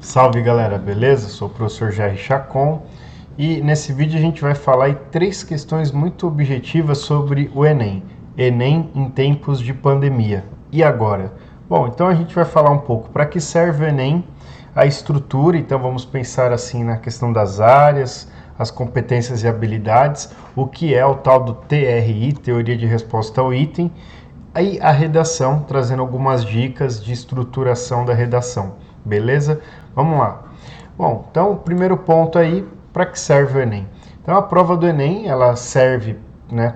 Salve galera, beleza? Sou o professor Jair Chacon e nesse vídeo a gente vai falar aí 3 questões muito objetivas sobre o Enem. Enem em tempos de pandemia. E agora? Bom, então a gente vai falar um pouco para que serve o Enem, a estrutura, então vamos pensar assim na questão das áreas, as competências e habilidades, o que é o tal do TRI, Teoria de Resposta ao Item, aí a redação, trazendo algumas dicas de estruturação da redação, beleza? Vamos lá. Bom, então o primeiro ponto aí, para que serve o Enem? Então a prova do Enem, ela serve, né,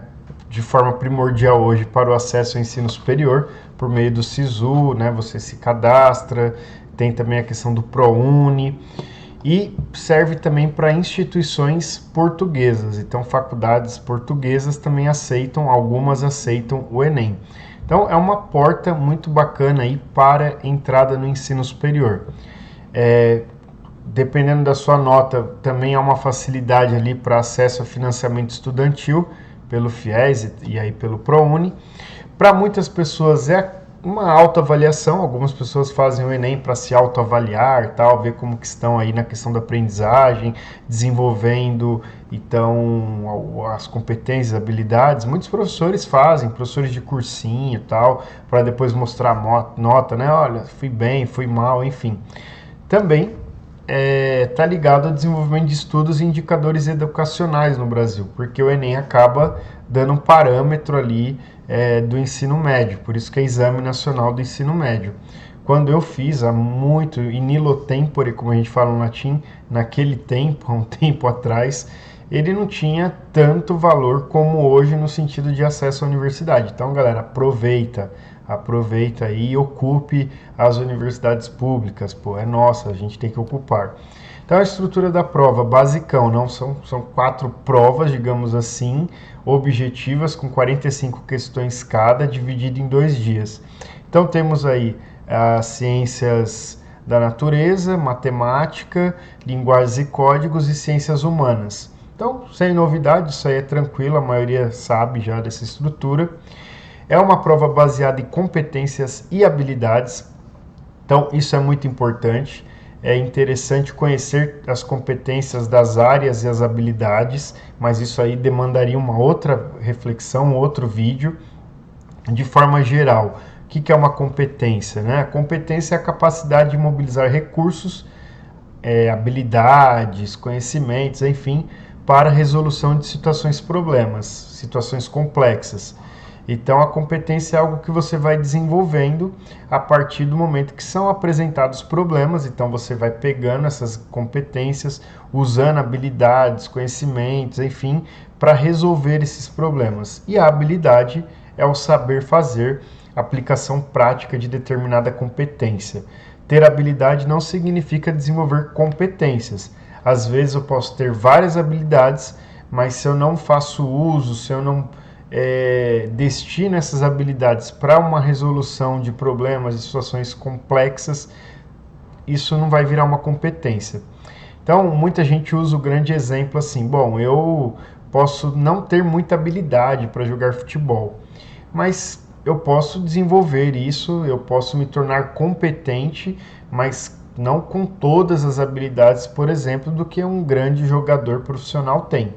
de forma primordial hoje para o acesso ao ensino superior, por meio do SISU, né, você se cadastra, tem também a questão do ProUni, e serve também para instituições portuguesas, então faculdades portuguesas também aceitam, algumas aceitam o Enem. Então é uma porta muito bacana aí para entrada no ensino superior. Dependendo da sua nota, também há uma facilidade ali para acesso a financiamento estudantil pelo FIES e aí pelo ProUni. Para muitas pessoas é uma autoavaliação, algumas pessoas fazem o Enem para se autoavaliar, tal, ver como que estão aí na questão da aprendizagem, desenvolvendo então as competências, habilidades. Muitos professores fazem, professores de cursinho, tal, para depois mostrar a nota, né? Olha, fui bem, fui mal, enfim. Também está ligado ao desenvolvimento de estudos e indicadores educacionais no Brasil, porque o Enem acaba dando um parâmetro ali do ensino médio, por isso que é Exame Nacional do Ensino Médio. Quando eu fiz, há muito, in illo tempore, como a gente fala no latim, naquele tempo, há um tempo atrás, ele não tinha tanto valor como hoje no sentido de acesso à universidade. Então, galera, aproveita aí e ocupe as universidades públicas, pô, é nossa, a gente tem que ocupar. Então a estrutura da prova, basicão, não são 4 provas, digamos assim, objetivas, com 45 questões cada, dividido em 2 dias. Então temos aí as ciências da natureza, matemática, linguagens e códigos e ciências humanas. Então, sem novidade, isso aí é tranquilo, a maioria sabe já dessa estrutura. É uma prova baseada em competências e habilidades, então isso é muito importante. É interessante conhecer as competências das áreas e as habilidades, mas isso aí demandaria uma outra reflexão, outro vídeo. De forma geral, o que é uma competência, né? A competência é a capacidade de mobilizar recursos, habilidades, conhecimentos, enfim, para a resolução de situações complexas. Então, a competência é algo que você vai desenvolvendo a partir do momento que são apresentados problemas. Então, você vai pegando essas competências, usando habilidades, conhecimentos, enfim, para resolver esses problemas. E a habilidade é o saber fazer, aplicação prática de determinada competência. Ter habilidade não significa desenvolver competências. Às vezes eu posso ter várias habilidades, mas se eu não faço uso, se eu não destino essas habilidades para uma resolução de problemas e situações complexas, isso não vai virar uma competência. Então, muita gente usa o grande exemplo assim: bom, eu posso não ter muita habilidade para jogar futebol, mas eu posso desenvolver isso, eu posso me tornar competente, mas não com todas as habilidades, por exemplo, do que um grande jogador profissional tem.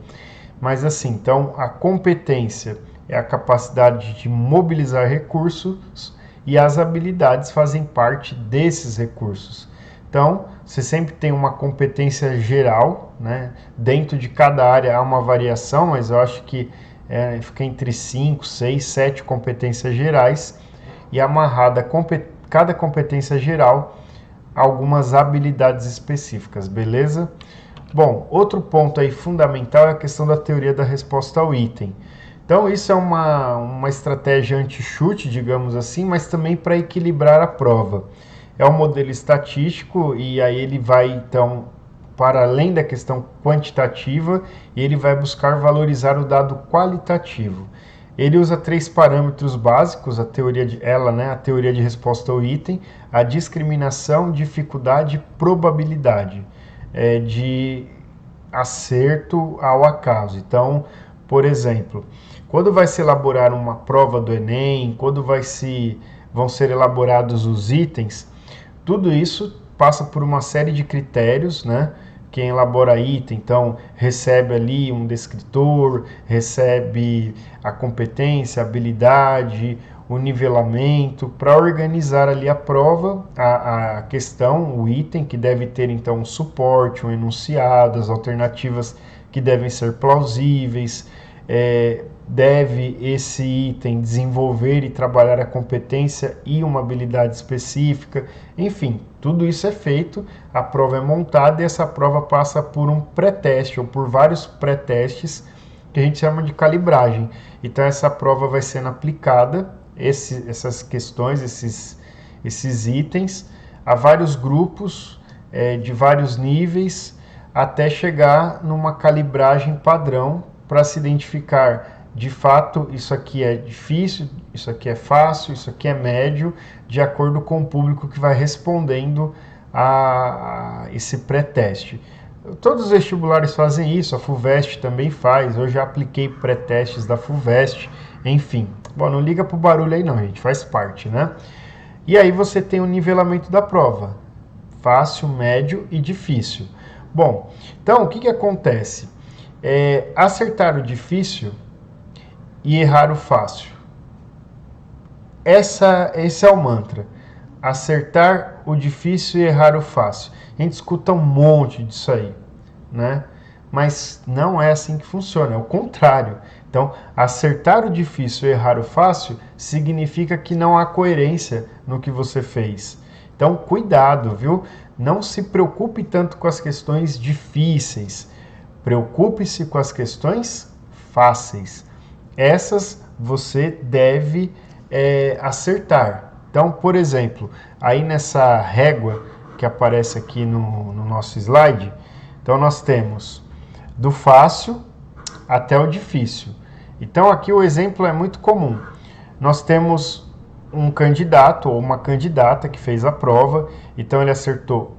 Mas assim, então a competência é a capacidade de mobilizar recursos e as habilidades fazem parte desses recursos. Então, você sempre tem uma competência geral, né? Dentro de cada área há uma variação, mas eu acho que fica entre 5, 6, 7 competências gerais e amarrada a cada competência geral algumas habilidades específicas, beleza? Bom, outro ponto aí fundamental é a questão da teoria da resposta ao item. Então, isso é uma estratégia anti-chute, digamos assim, mas também para equilibrar a prova. É um modelo estatístico e aí ele vai, então, para além da questão quantitativa, e ele vai buscar valorizar o dado qualitativo. Ele usa 3 parâmetros básicos, a teoria de resposta ao item, a discriminação, dificuldade e probabilidade de acerto ao acaso. Então, por exemplo, quando vai se elaborar uma prova do Enem, quando vão ser elaborados os itens, tudo isso passa por uma série de critérios, né? Quem elabora item, então, recebe ali um descritor, recebe a competência, a habilidade, o nivelamento, para organizar ali a prova, a questão, o item, que deve ter, então, um suporte, um enunciado, as alternativas que devem ser plausíveis, deve esse item desenvolver e trabalhar a competência e uma habilidade específica, enfim, tudo isso é feito, a prova é montada e essa prova passa por um pré-teste ou por vários pré-testes que a gente chama de calibragem. Então essa prova vai sendo aplicada, essas questões, esses itens, a vários grupos de vários níveis, até chegar numa calibragem padrão para se identificar de fato isso aqui é difícil, isso aqui é fácil, isso aqui é médio, de acordo com o público que vai respondendo a esse pré-teste. Todos os vestibulares fazem isso, a FUVEST também faz, eu já apliquei pré-testes da FUVEST, enfim. Bom, não liga pro barulho aí não, gente, faz parte, né? E aí você tem o nivelamento da prova, fácil, médio e difícil. Bom, então o que acontece? Acertar o difícil e errar o fácil. Esse é o mantra. Acertar o difícil e errar o fácil. A gente escuta um monte disso aí, né? Mas não é assim que funciona, é o contrário. Então, acertar o difícil e errar o fácil significa que não há coerência no que você fez. Então, cuidado, viu? Não se preocupe tanto com as questões difíceis. Preocupe-se com as questões fáceis. Essas você deve acertar. Então, por exemplo, aí nessa régua que aparece aqui no nosso slide, então nós temos do fácil até o difícil. Então aqui o exemplo é muito comum. Nós temos um candidato ou uma candidata que fez a prova, então ele acertou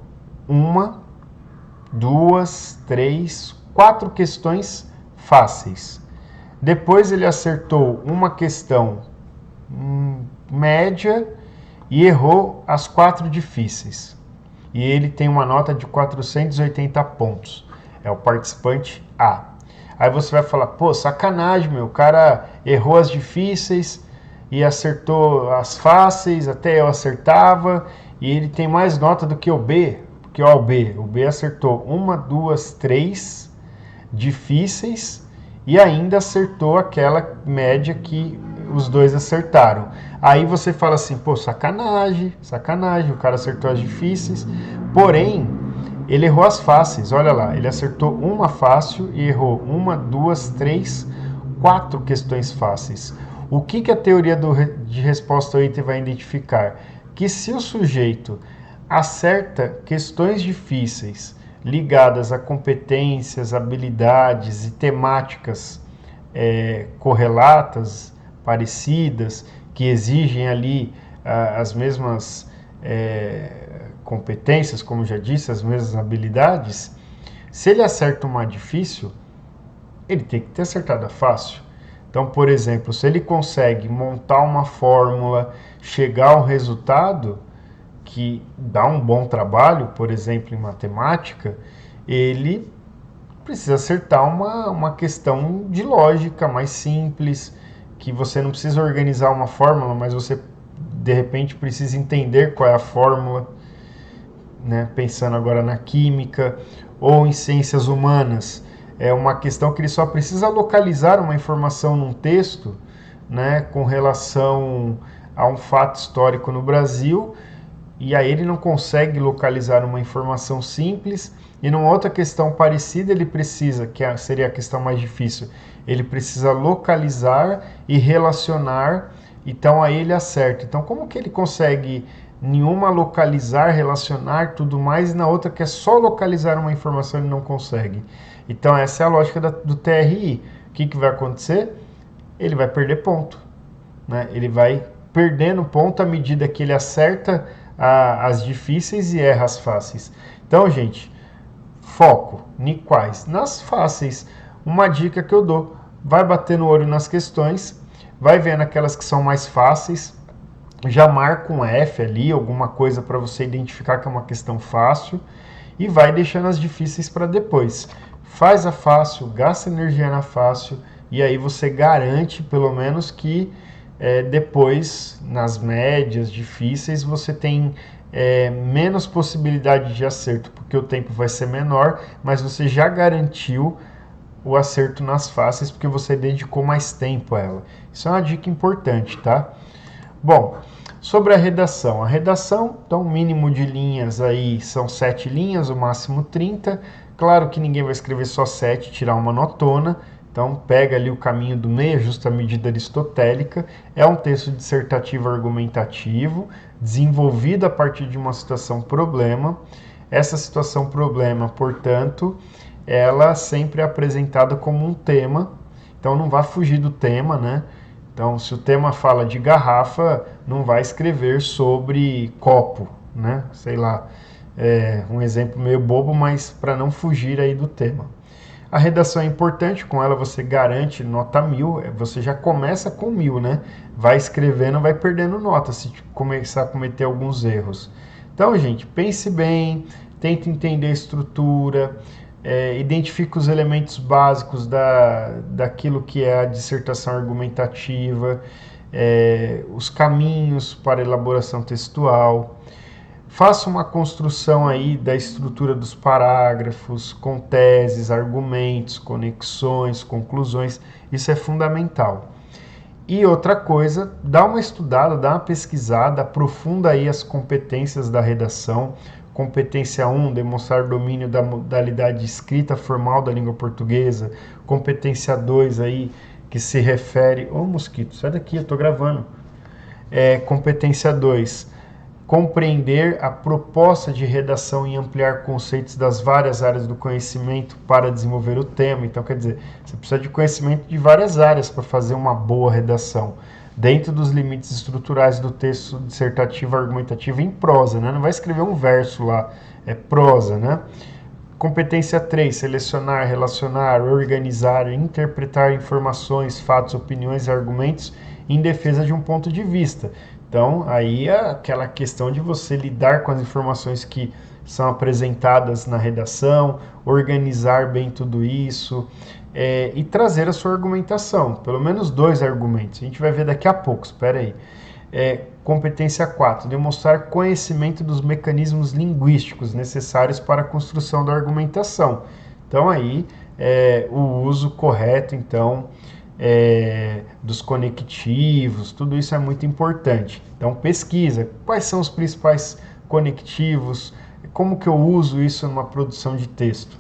1, 2, 3, 4 questões fáceis. Depois ele acertou uma questão média e errou as 4 difíceis. E ele tem uma nota de 480 pontos. É o participante A. Aí você vai falar, pô, sacanagem, meu, o cara errou as difíceis e acertou as fáceis, até eu acertava, e ele tem mais nota do que o B, porque ó, o B acertou 1, 2, 3 difíceis e ainda acertou aquela média que os dois acertaram. Aí você fala assim, pô, sacanagem, o cara acertou as difíceis, porém, ele errou as fáceis, olha lá, ele acertou uma fácil e errou 1, 2, 3, 4 questões fáceis. O que a teoria de resposta ao item vai identificar? Que se o sujeito acerta questões difíceis ligadas a competências, habilidades e temáticas correlatas, parecidas, que exigem ali as mesmas competências, como já disse, as mesmas habilidades, se ele acerta uma difícil, ele tem que ter acertado a fácil. Então, por exemplo, se ele consegue montar uma fórmula, chegar ao resultado que dá um bom trabalho, por exemplo, em matemática, ele precisa acertar uma questão de lógica mais simples, que você não precisa organizar uma fórmula, mas você, de repente, precisa entender qual é a fórmula, né? Pensando agora na química ou em ciências humanas. É uma questão que ele só precisa localizar uma informação num texto, né, com relação a um fato histórico no Brasil, e aí ele não consegue localizar uma informação simples, e numa outra questão parecida ele precisa, que seria a questão mais difícil, ele precisa localizar e relacionar, então aí ele acerta. Então como que ele consegue nenhuma localizar, relacionar, tudo mais, e na outra que é só localizar uma informação ele não consegue? Então essa é a lógica do TRI. O que vai acontecer? Ele vai perder ponto, né? Ele vai perdendo ponto à medida que ele acerta as difíceis e erra as fáceis. Então, gente, foco em quais? Nas fáceis. Uma dica que eu dou, vai bater no olho nas questões, vai vendo aquelas que são mais fáceis, já marca um F ali, alguma coisa para você identificar que é uma questão fácil, e vai deixando as difíceis para depois. Faz a fácil, gasta energia na fácil, e aí você garante pelo menos que depois, nas médias difíceis, você tem menos possibilidade de acerto, porque o tempo vai ser menor, mas você já garantiu o acerto nas fáceis, porque você dedicou mais tempo a ela. Isso é uma dica importante, tá? Bom, sobre a redação, então, o mínimo de linhas aí são 7 linhas, o máximo 30. Claro que ninguém vai escrever só 7, tirar uma notona. Então, pega ali o caminho do meio, justa medida aristotélica. É um texto dissertativo argumentativo, desenvolvido a partir de uma situação problema. Essa situação problema, portanto, ela sempre é apresentada como um tema. Então, não vá fugir do tema, né? Então, se o tema fala de garrafa, não vai escrever sobre copo, né? Sei lá, um exemplo meio bobo, mas para não fugir aí do tema. A redação é importante, com ela você garante nota 1000, você já começa com 1000, né? Vai escrevendo, vai perdendo nota se começar a cometer alguns erros. Então, gente, pense bem, tente entender a estrutura, identifique os elementos básicos daquilo que é a dissertação argumentativa, os caminhos para elaboração textual. Faça uma construção aí da estrutura dos parágrafos, com teses, argumentos, conexões, conclusões. Isso é fundamental. E outra coisa, dá uma estudada, dá uma pesquisada, aprofunda aí as competências da redação. Competência 1, demonstrar domínio da modalidade escrita formal da língua portuguesa. Competência 2 aí, que se refere... Ô, mosquito, sai daqui, eu tô gravando. Competência 2, compreender a proposta de redação e ampliar conceitos das várias áreas do conhecimento para desenvolver o tema. Então, quer dizer, você precisa de conhecimento de várias áreas para fazer uma boa redação, dentro dos limites estruturais do texto dissertativo argumentativo em prosa, né? Não vai escrever um verso lá, é prosa, né? Competência 3, selecionar, relacionar, organizar, interpretar informações, fatos, opiniões e argumentos em defesa de um ponto de vista. Então, aí é aquela questão de você lidar com as informações que são apresentadas na redação, organizar bem tudo isso e trazer a sua argumentação, pelo menos 2 argumentos. A gente vai ver daqui a pouco, espera aí. Competência 4, demonstrar conhecimento dos mecanismos linguísticos necessários para a construção da argumentação. Então, aí, o uso correto, então, dos conectivos, tudo isso é muito importante. Então pesquisa, quais são os principais conectivos, como que eu uso isso numa produção de texto.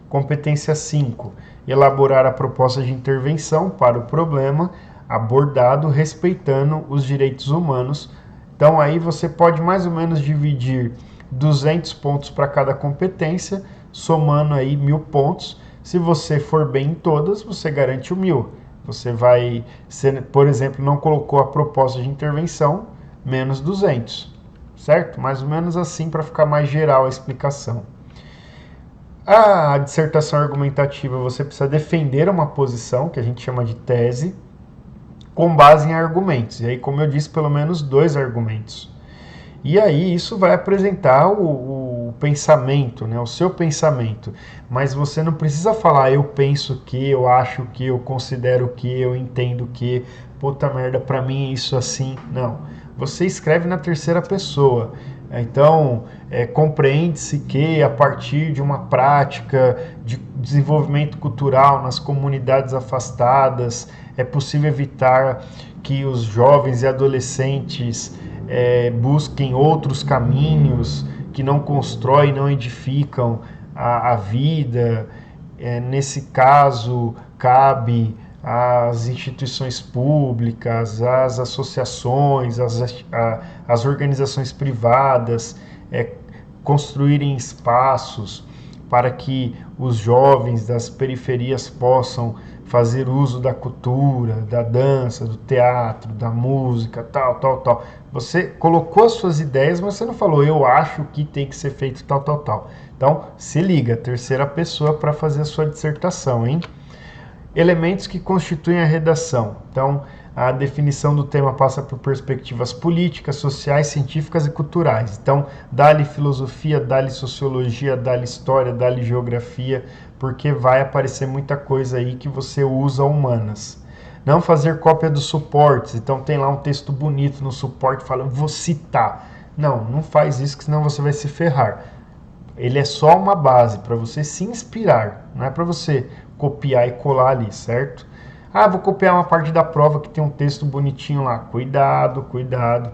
Competência 5, elaborar a proposta de intervenção para o problema abordado respeitando os direitos humanos. Então aí você pode mais ou menos dividir 200 pontos para cada competência, somando aí 1000 pontos. Se você for bem em todas, você garante o 1000. Você vai, por exemplo, não colocou a proposta de intervenção, menos 200, certo? Mais ou menos assim para ficar mais geral a explicação. A dissertação argumentativa, você precisa defender uma posição, que a gente chama de tese, com base em argumentos. E aí, como eu disse, pelo menos 2 argumentos. E aí isso vai apresentar o pensamento, né, o seu pensamento. Mas você não precisa falar eu penso que, eu acho que, eu considero que, eu entendo que, puta merda, pra mim é isso assim. Não. Você escreve na terceira pessoa. Então, compreende-se que a partir de uma prática de desenvolvimento cultural nas comunidades afastadas, é possível evitar que os jovens e adolescentes busquem outros caminhos que não constroem, não edificam a vida. Nesse caso, cabe às instituições públicas, às associações, às organizações privadas construírem espaços para que os jovens das periferias possam fazer uso da cultura, da dança, do teatro, da música, tal. Você colocou as suas ideias, mas você não falou, eu acho que tem que ser feito tal. Então, se liga, terceira pessoa para fazer a sua dissertação, hein? Elementos que constituem a redação. Então, A definição do tema passa por perspectivas políticas, sociais, científicas e culturais. Então, dá-lhe filosofia, dá-lhe sociologia, dá-lhe história, dá-lhe geografia, porque vai aparecer muita coisa aí que você usa humanas. Não fazer cópia dos suportes. Então, tem lá um texto bonito no suporte falando, vou citar. Não faz isso, que senão você vai se ferrar. Ele é só uma base para você se inspirar, não é para você copiar e colar ali, certo? Vou copiar uma parte da prova que tem um texto bonitinho lá. Cuidado,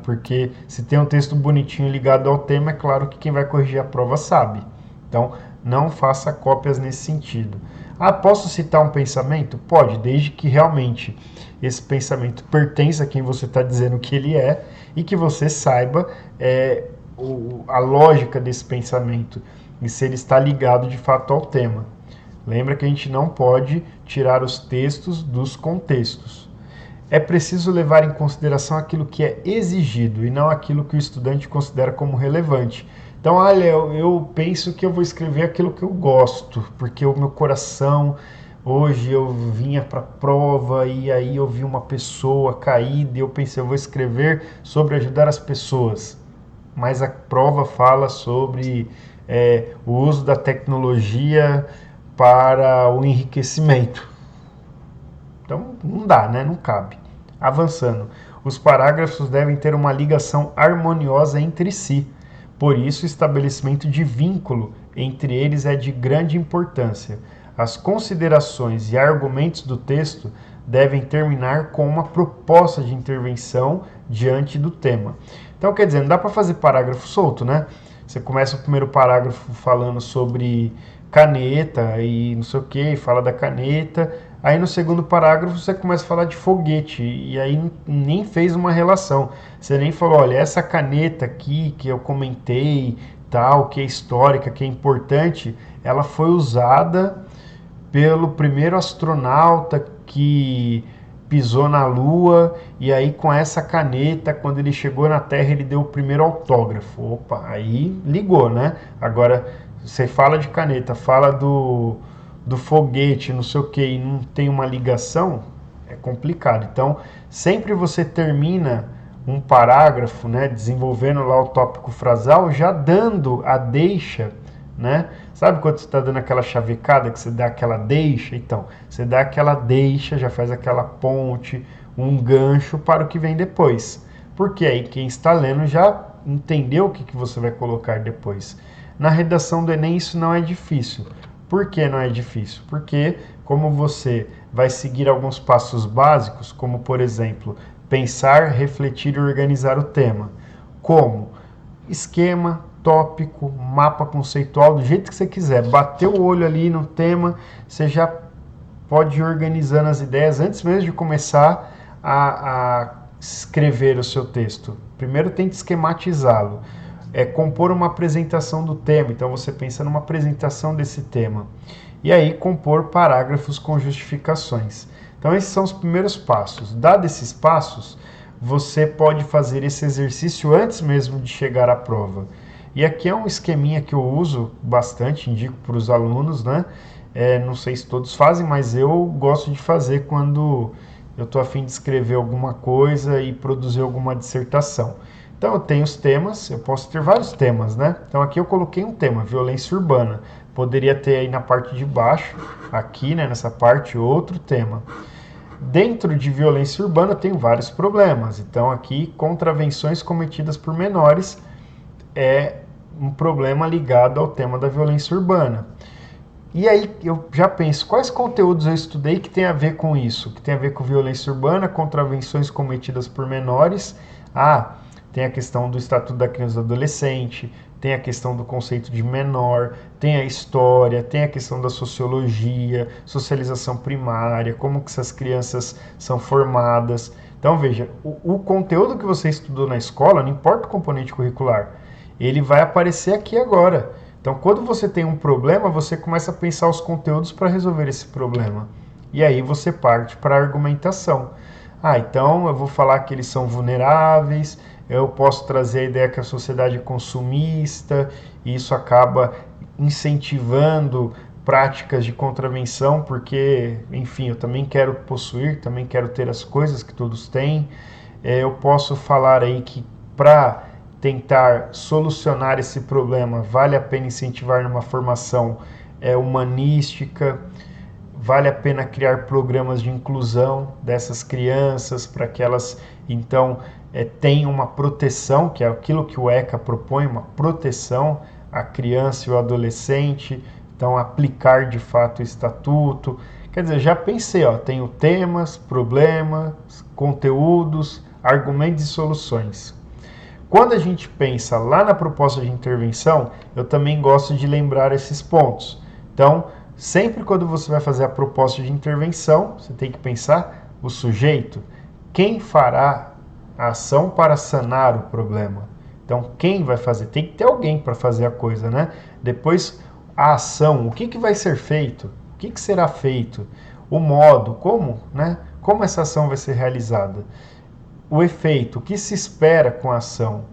porque se tem um texto bonitinho ligado ao tema, é claro que quem vai corrigir a prova sabe. Então, não faça cópias nesse sentido. Posso citar um pensamento? Pode, desde que realmente esse pensamento pertença a quem você está dizendo que ele é e que você saiba a lógica desse pensamento e se ele está ligado de fato ao tema. Lembra que a gente não pode tirar os textos dos contextos. É preciso levar em consideração aquilo que é exigido e não aquilo que o estudante considera como relevante. Então, olha, eu penso que eu vou escrever aquilo que eu gosto, porque o meu coração, hoje eu vinha para a prova e aí eu vi uma pessoa caída e eu pensei, eu vou escrever sobre ajudar as pessoas. Mas a prova fala sobre o uso da tecnologia para o enriquecimento. Então, não dá, né? Não cabe. Avançando. Os parágrafos devem ter uma ligação harmoniosa entre si. Por isso, o estabelecimento de vínculo entre eles é de grande importância. As considerações e argumentos do texto devem terminar com uma proposta de intervenção diante do tema. Então, quer dizer, não dá para fazer parágrafo solto, né? Você começa o primeiro parágrafo falando sobre caneta e não sei o que, fala da caneta. Aí no segundo parágrafo você começa a falar de foguete e aí nem fez uma relação. Você nem falou, olha, essa caneta aqui que eu comentei, tal, que é histórica, que é importante, ela foi usada pelo primeiro astronauta que pisou na Lua e aí com essa caneta, quando ele chegou na Terra, ele deu o primeiro autógrafo. Opa, aí ligou, né? Agora, você fala de caneta, fala do foguete, não sei o que, e não tem uma ligação, é complicado. Então, sempre você termina um parágrafo, né, desenvolvendo lá o tópico frasal, já dando a deixa, né? Sabe quando você está dando aquela chavecada, que você dá aquela deixa? Então, você dá aquela deixa, já faz aquela ponte, um gancho para o que vem depois. Porque aí quem está lendo já entendeu o que você vai colocar depois. Na redação do Enem isso não é difícil. Por que não é difícil? Porque como você vai seguir alguns passos básicos, como por exemplo, pensar, refletir e organizar o tema. Como? Esquema, tópico, mapa conceitual, do jeito que você quiser. Bateu o olho ali no tema, você já pode ir organizando as ideias antes mesmo de começar a escrever o seu texto. Primeiro tente esquematizá-lo. Compor uma apresentação do tema. Então você pensa numa apresentação desse tema. E aí compor parágrafos com justificações. Então esses são os primeiros passos. Dados esses passos, você pode fazer esse exercício antes mesmo de chegar à prova. E aqui é um esqueminha que eu uso bastante, indico para os alunos, né? Não sei se todos fazem, mas eu gosto de fazer quando eu estou a fim de escrever alguma coisa e produzir alguma dissertação. Então eu tenho os temas, eu posso ter vários temas, né? Então aqui eu coloquei um tema, violência urbana. Poderia ter aí na parte de baixo, aqui, né, nessa parte, outro tema. Dentro de violência urbana eu tenho vários problemas. Então aqui, contravenções cometidas por menores é um problema ligado ao tema da violência urbana. E aí eu já penso, quais conteúdos eu estudei que tem a ver com isso? Que tem a ver com violência urbana, contravenções cometidas por menores. Tem a questão do Estatuto da Criança e do Adolescente, tem a questão do conceito de menor, tem a história, tem a questão da sociologia, socialização primária, como que essas crianças são formadas. Então veja, o conteúdo que você estudou na escola, não importa o componente curricular, ele vai aparecer aqui agora. Então quando você tem um problema, você começa a pensar os conteúdos para resolver esse problema. E aí você parte para a argumentação. Então eu vou falar que eles são vulneráveis, eu posso trazer a ideia que a sociedade é consumista, e isso acaba incentivando práticas de contravenção, porque, enfim, eu também quero possuir, também quero ter as coisas que todos têm. Eu posso falar aí que para tentar solucionar esse problema, vale a pena incentivar numa formação humanística, vale a pena criar programas de inclusão dessas crianças para que elas, então, tenham uma proteção, que é aquilo que o ECA propõe, uma proteção à criança e ao adolescente, então aplicar de fato o estatuto. Quer dizer, já pensei, tenho temas, problemas, conteúdos, argumentos e soluções. Quando a gente pensa lá na proposta de intervenção, eu também gosto de lembrar esses pontos. Então, sempre quando você vai fazer a proposta de intervenção, você tem que pensar o sujeito, quem fará a ação para sanar o problema. Então, quem vai fazer? Tem que ter alguém para fazer a coisa, né? Depois, a ação, o que vai ser feito? O que será feito? O modo, como, né? Como essa ação vai ser realizada? O efeito, o que se espera com a ação?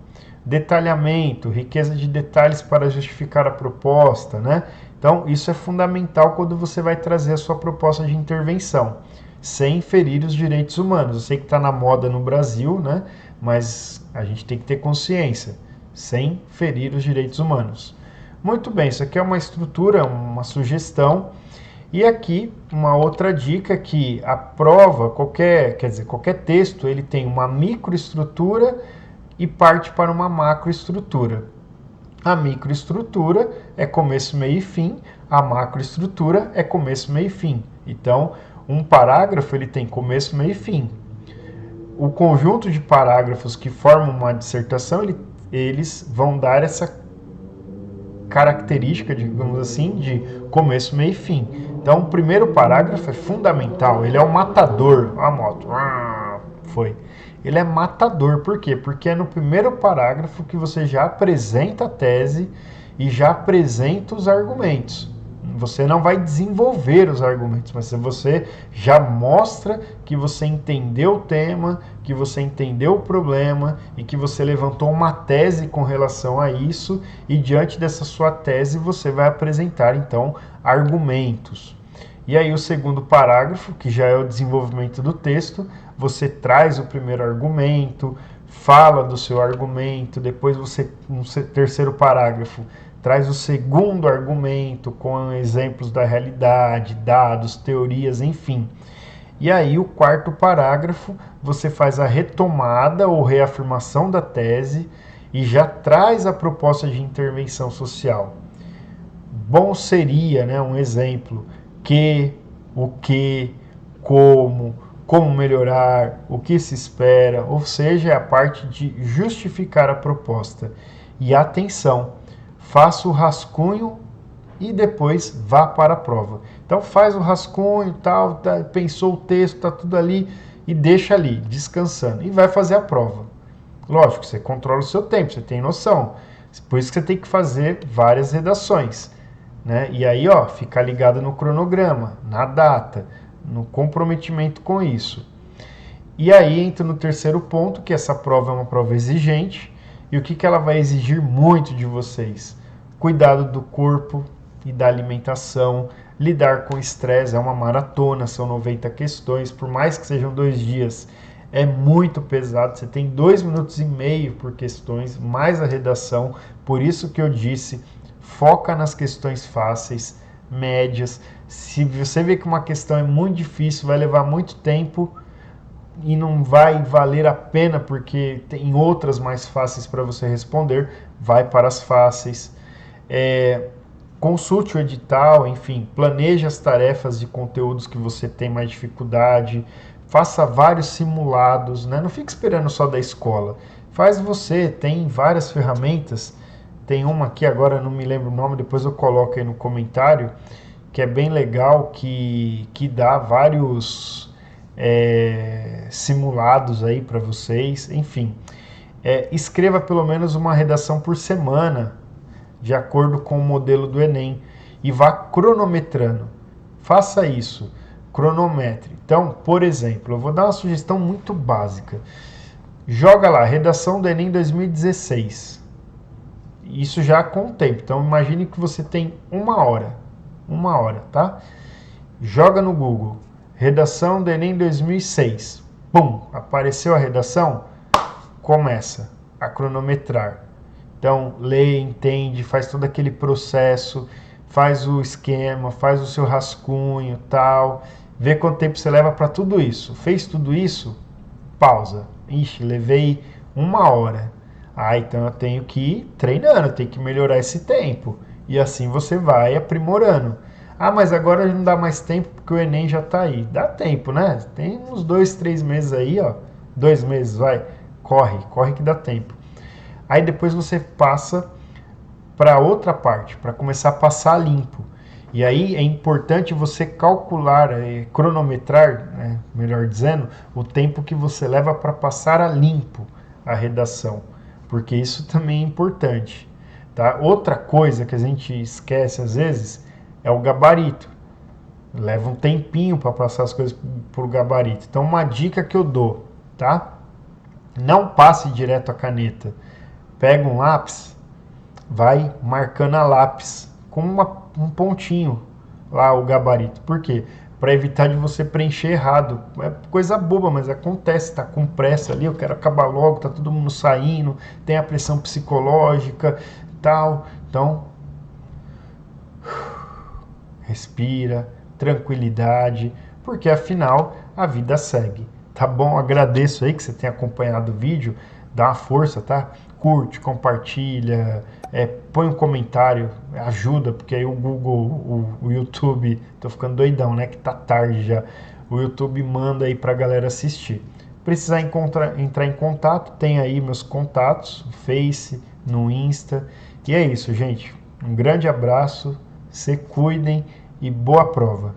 Detalhamento, riqueza de detalhes para justificar a proposta, né? Então, isso é fundamental quando você vai trazer a sua proposta de intervenção, sem ferir os direitos humanos. Eu sei que está na moda no Brasil, né? Mas a gente tem que ter consciência, sem ferir os direitos humanos. Muito bem, isso aqui é uma estrutura, uma sugestão. E aqui uma outra dica que a prova, qualquer texto, ele tem uma microestrutura e parte para uma macroestrutura. A microestrutura é começo, meio e fim, a macroestrutura é começo, meio e fim. Então, um parágrafo ele tem começo, meio e fim. O conjunto de parágrafos que formam uma dissertação, eles vão dar essa característica, digamos assim, de começo, meio e fim. Então, o primeiro parágrafo é fundamental, ele é o matador. A moto, foi. Ele é matador, por quê? Porque é no primeiro parágrafo que você já apresenta a tese e já apresenta os argumentos. Você não vai desenvolver os argumentos, mas você já mostra que você entendeu o tema, que você entendeu o problema e que você levantou uma tese com relação a isso, e diante dessa sua tese você vai apresentar então argumentos. E aí o segundo parágrafo, que já é o desenvolvimento do texto, você traz o primeiro argumento, fala do seu argumento, depois você, no terceiro parágrafo, traz o segundo argumento com exemplos da realidade, dados, teorias, enfim. E aí o quarto parágrafo, você faz a retomada ou reafirmação da tese e já traz a proposta de intervenção social. Bom seria, né, um exemplo, o que, como melhorar, o que se espera, ou seja, é a parte de justificar a proposta. E atenção, faça o rascunho e depois vá para a prova. Então faz o rascunho, pensou o texto, está tudo ali e deixa ali, descansando. E vai fazer a prova. Lógico, você controla o seu tempo, você tem noção. Por isso que você tem que fazer várias redações. Né? E aí, fica ligado no cronograma, na data, no comprometimento com isso. E aí entra no terceiro ponto, que essa prova é uma prova exigente. E o que ela vai exigir muito de vocês? Cuidado do corpo e da alimentação, lidar com estresse, é uma maratona, são 90 questões, por mais que sejam 2 dias, é muito pesado, você tem 2 minutos e meio por questões, mais a redação, por isso que eu disse, foca nas questões fáceis, médias. Se você vê que uma questão é muito difícil, vai levar muito tempo e não vai valer a pena porque tem outras mais fáceis para você responder, vai para as fáceis. Consulte o edital, enfim, planeje as tarefas de conteúdos que você tem mais dificuldade, faça vários simulados, né? Não fique esperando só da escola. Faz você, tem várias ferramentas. Tem uma aqui, agora não me lembro o nome, depois eu coloco aí no comentário, que é bem legal, que dá vários simulados aí para vocês. Enfim, escreva pelo menos uma redação por semana, de acordo com o modelo do Enem, e vá cronometrando. Faça isso, cronometre. Então, por exemplo, eu vou dar uma sugestão muito básica. Joga lá, redação do Enem 2016. Isso já com o tempo. Então, imagine que você tem 1 hora. 1 hora, tá? Joga no Google, redação do Enem 2006. Pum, apareceu a redação, começa a cronometrar. Então, lê, entende, faz todo aquele processo, faz o esquema, faz o seu rascunho, tal, vê quanto tempo você leva para tudo isso. Fez tudo isso? Pausa. Ixi, levei 1 hora. Ah, então eu tenho que ir treinando, eu tenho que melhorar esse tempo. E assim você vai aprimorando. Ah, mas agora não dá mais tempo porque o Enem já está aí. Dá tempo, né? Tem uns 2, 3 meses aí, ó. 2 meses, vai. Corre que dá tempo. Aí depois você passa para outra parte, para começar a passar limpo. E aí é importante você calcular, cronometrar, né, melhor dizendo, o tempo que você leva para passar a limpo a redação, porque isso também é importante. Tá? Outra coisa que a gente esquece às vezes é o gabarito. Leva um tempinho para passar as coisas por gabarito. Então, uma dica que eu dou, tá? Não passe direto a caneta. Pega um lápis, vai marcando a lápis com um pontinho lá o gabarito. Por quê? Para evitar de você preencher errado. É coisa boba, mas acontece, tá com pressa ali, eu quero acabar logo, tá todo mundo saindo, tem a pressão psicológica, tal. Então, respira, tranquilidade, porque afinal a vida segue. Tá bom? Agradeço aí que você tenha acompanhado o vídeo, dá uma força, tá? Curte, compartilha, põe um comentário, ajuda, porque aí o Google, o YouTube, tô ficando doidão, né? Que tá tarde já. O YouTube manda aí pra galera assistir. Precisar entrar em contato, tem aí meus contatos, no Face, no Insta. E é isso, gente. Um grande abraço, se cuidem e boa prova!